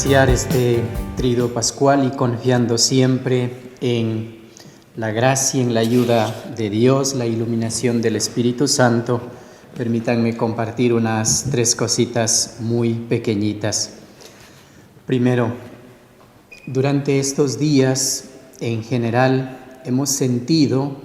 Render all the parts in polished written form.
iniciar este triduo pascual y confiando siempre en la gracia, en la ayuda de Dios, la iluminación del Espíritu Santo, permítanme compartir unas 3 cositas muy pequeñitas. Primero, durante estos días, en general, hemos sentido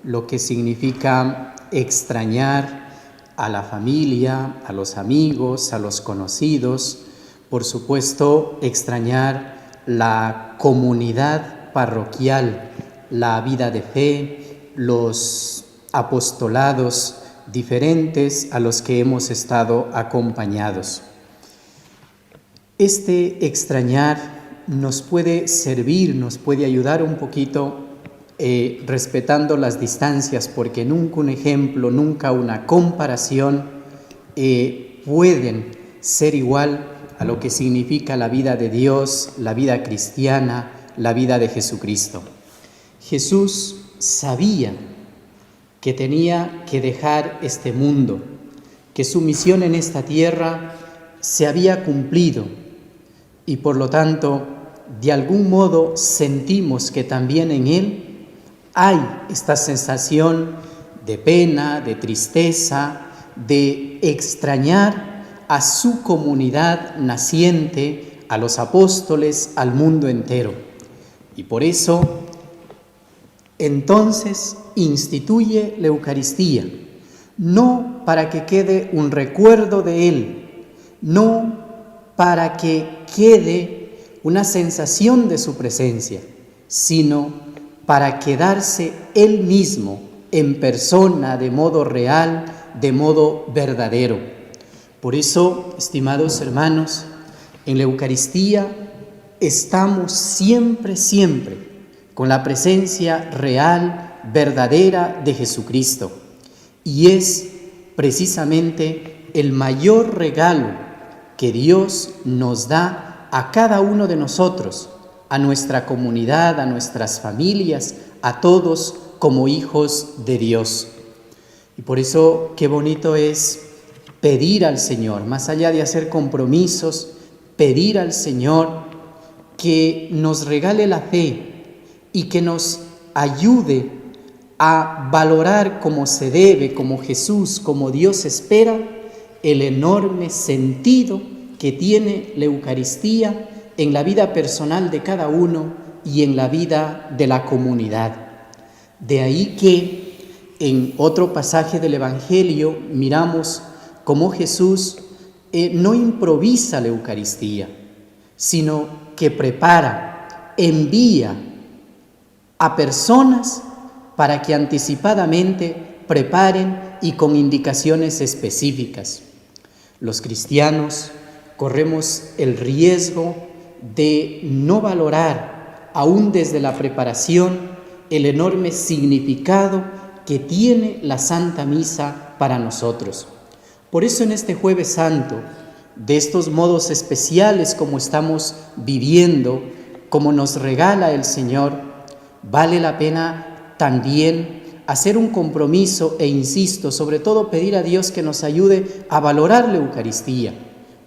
lo que significa extrañar a la familia, a los amigos, a los conocidos, por supuesto, extrañar la comunidad parroquial, la vida de fe, los apostolados diferentes a los que hemos estado acompañados. Este extrañar nos puede servir, nos puede ayudar un poquito respetando las distancias, porque nunca un ejemplo, nunca una comparación pueden ser igual a lo que significa la vida de Dios, la vida cristiana, la vida de Jesucristo. Jesús sabía que tenía que dejar este mundo, que su misión en esta tierra se había cumplido y por lo tanto, de algún modo sentimos que también en Él hay esta sensación de pena, de tristeza, de extrañar a su comunidad naciente, a los apóstoles, al mundo entero. Y por eso, entonces, instituye la Eucaristía, no para que quede un recuerdo de Él, no para que quede una sensación de su presencia, sino para quedarse Él mismo en persona, de modo real, de modo verdadero. Por eso, estimados hermanos, en la Eucaristía estamos siempre con la presencia real, verdadera de Jesucristo. Y es precisamente el mayor regalo que Dios nos da a cada uno de nosotros, a nuestra comunidad, a nuestras familias, a todos como hijos de Dios. Y por eso qué bonito es pedir al Señor, más allá de hacer compromisos, pedir al Señor que nos regale la fe y que nos ayude a valorar como se debe, como Jesús, como Dios espera, el enorme sentido que tiene la Eucaristía en la vida personal de cada uno y en la vida de la comunidad. De ahí que en otro pasaje del Evangelio miramos cómo Jesús no improvisa la Eucaristía, sino que prepara, envía a personas para que anticipadamente preparen y con indicaciones específicas. Los cristianos corremos el riesgo de no valorar, aún desde la preparación, el enorme significado que tiene la Santa Misa para nosotros. Por eso en este Jueves Santo, de estos modos especiales como estamos viviendo, como nos regala el Señor, vale la pena también hacer un compromiso e insisto, sobre todo pedir a Dios que nos ayude a valorar la Eucaristía,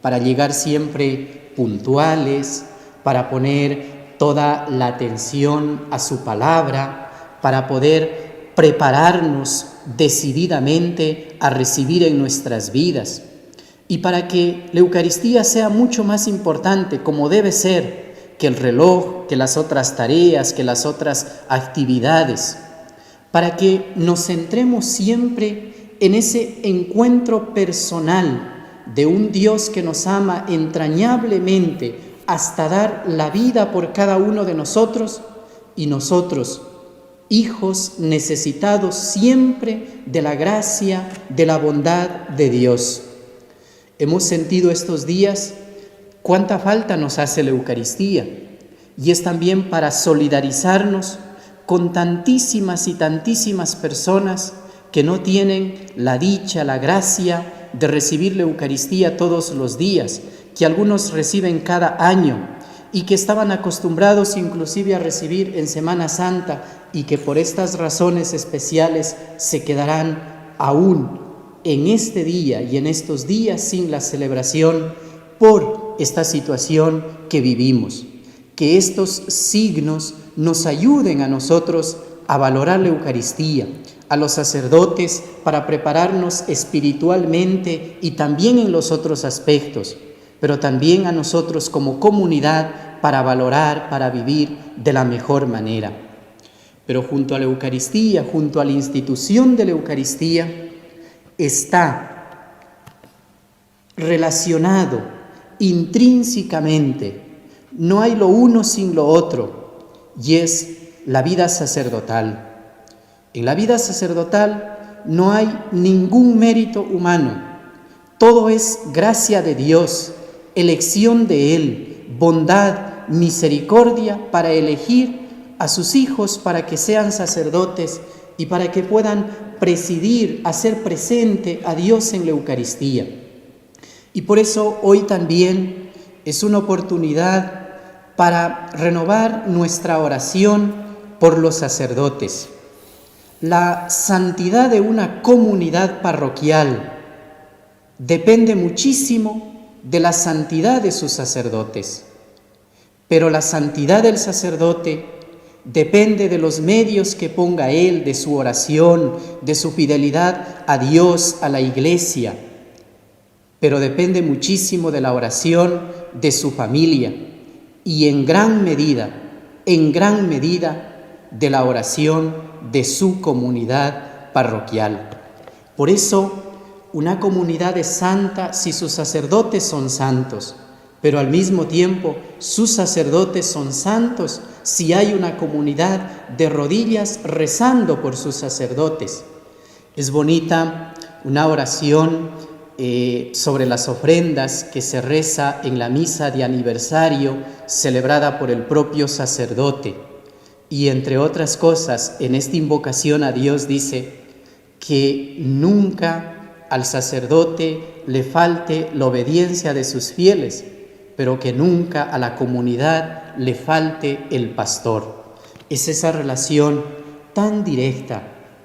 para llegar siempre puntuales, para poner toda la atención a su palabra, para poder prepararnos decididamente a recibir en nuestras vidas y para que la Eucaristía sea mucho más importante, como debe ser, que el reloj, que las otras tareas, que las otras actividades, para que nos centremos siempre en ese encuentro personal de un Dios que nos ama entrañablemente hasta dar la vida por cada uno de nosotros y nosotros, hijos necesitados siempre de la gracia, de la bondad de Dios. Hemos sentido estos días cuánta falta nos hace la Eucaristía y es también para solidarizarnos con tantísimas y tantísimas personas que no tienen la dicha, la gracia de recibir la Eucaristía todos los días, que algunos reciben cada año y que estaban acostumbrados inclusive a recibir en Semana Santa y que por estas razones especiales se quedarán aún en este día y en estos días sin la celebración por esta situación que vivimos. Que estos signos nos ayuden a nosotros a valorar la Eucaristía, a los sacerdotes para prepararnos espiritualmente y también en los otros aspectos, pero también a nosotros como comunidad para valorar, para vivir de la mejor manera. Pero junto a la Eucaristía, junto a la institución de la Eucaristía, está relacionado intrínsecamente, no hay lo uno sin lo otro, y es la vida sacerdotal. En la vida sacerdotal no hay ningún mérito humano, todo es gracia de Dios, elección de Él, bondad, misericordia para elegir a sus hijos para que sean sacerdotes y para que puedan presidir, hacer presente a Dios en la Eucaristía. Y por eso hoy también es una oportunidad para renovar nuestra oración por los sacerdotes. La santidad de una comunidad parroquial depende muchísimo de la santidad de sus sacerdotes, pero la santidad del sacerdote depende de los medios que ponga él, de su oración, de su fidelidad a Dios, a la Iglesia, pero depende muchísimo de la oración de su familia y en gran medida, de la oración de su comunidad parroquial. Por eso, una comunidad es santa si sus sacerdotes son santos, pero al mismo tiempo sus sacerdotes son santos si hay una comunidad de rodillas rezando por sus sacerdotes. Es bonita una oración sobre las ofrendas que se reza en la misa de aniversario celebrada por el propio sacerdote. Y entre otras cosas, en esta invocación a Dios dice que nunca al sacerdote le falte la obediencia de sus fieles, pero que nunca a la comunidad le falte el pastor. Es esa relación tan directa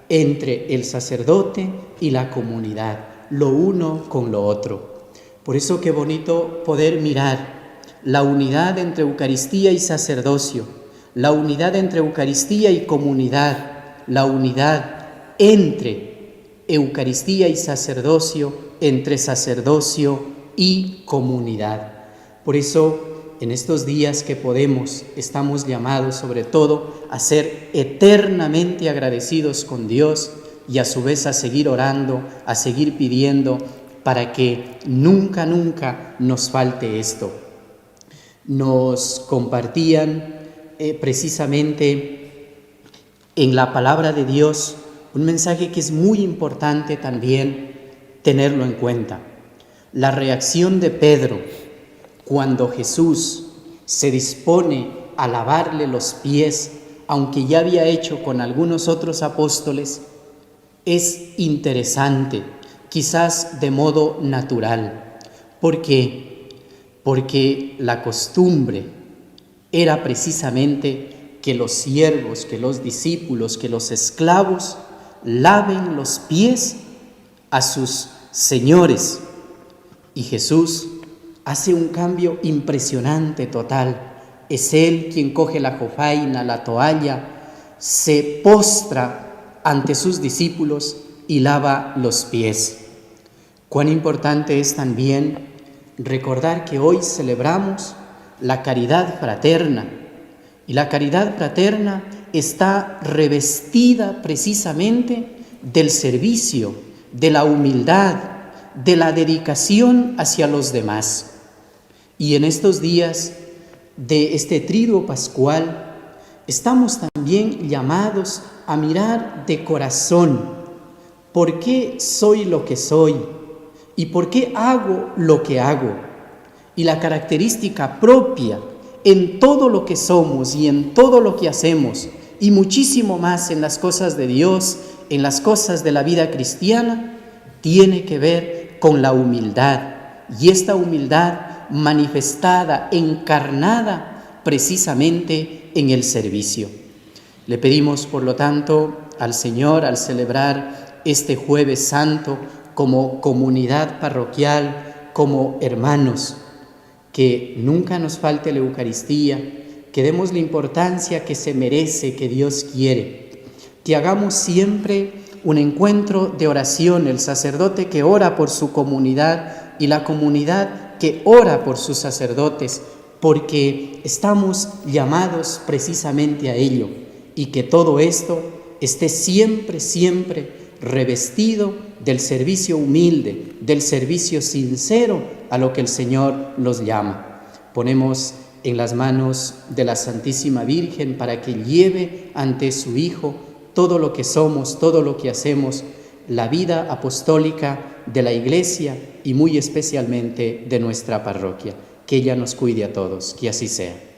entre el sacerdote y la comunidad, lo uno con lo otro. Por eso qué bonito poder mirar la unidad entre Eucaristía y sacerdocio, la unidad entre Eucaristía y comunidad, la unidad entre Eucaristía y sacerdocio, entre sacerdocio y comunidad. Por eso, en estos días que podemos, estamos llamados sobre todo a ser eternamente agradecidos con Dios y a su vez a seguir orando, a seguir pidiendo para que nunca nos falte esto. Nos compartían precisamente en la palabra de Dios un mensaje que es muy importante también tenerlo en cuenta. La reacción de Pedro cuando Jesús se dispone a lavarle los pies, aunque ya había hecho con algunos otros apóstoles, es interesante, quizás de modo natural. ¿Por qué? Porque la costumbre era precisamente que los siervos, que los discípulos, que los esclavos laven los pies a sus señores. Y Jesús hace un cambio impresionante, total. Es Él quien coge la jofaina, la toalla, se postra ante sus discípulos y lava los pies. Cuán importante es también recordar que hoy celebramos la caridad fraterna, y la caridad fraterna está revestida precisamente del servicio, de la humildad, de la dedicación hacia los demás. Y en estos días de este triduo pascual estamos también llamados a mirar de corazón por qué soy lo que soy y por qué hago lo que hago. Y la característica propia en todo lo que somos y en todo lo que hacemos, y muchísimo más en las cosas de Dios, en las cosas de la vida cristiana, tiene que ver con la humildad. Y esta humildad manifestada, encarnada precisamente en el servicio. Le pedimos, por lo tanto, al Señor, al celebrar este Jueves Santo como comunidad parroquial, como hermanos, que nunca nos falte la Eucaristía, que demos la importancia que se merece, que Dios quiere, que hagamos siempre un encuentro de oración, el sacerdote que ora por su comunidad y la comunidad que ora por sus sacerdotes, porque estamos llamados precisamente a ello, y que todo esto esté siempre, siempre revestido del servicio humilde, del servicio sincero a lo que el Señor los llama. Ponemos en las manos de la Santísima Virgen para que lleve ante su Hijo todo lo que somos, todo lo que hacemos, la vida apostólica de la Iglesia y muy especialmente de nuestra parroquia. Que ella nos cuide a todos, que así sea.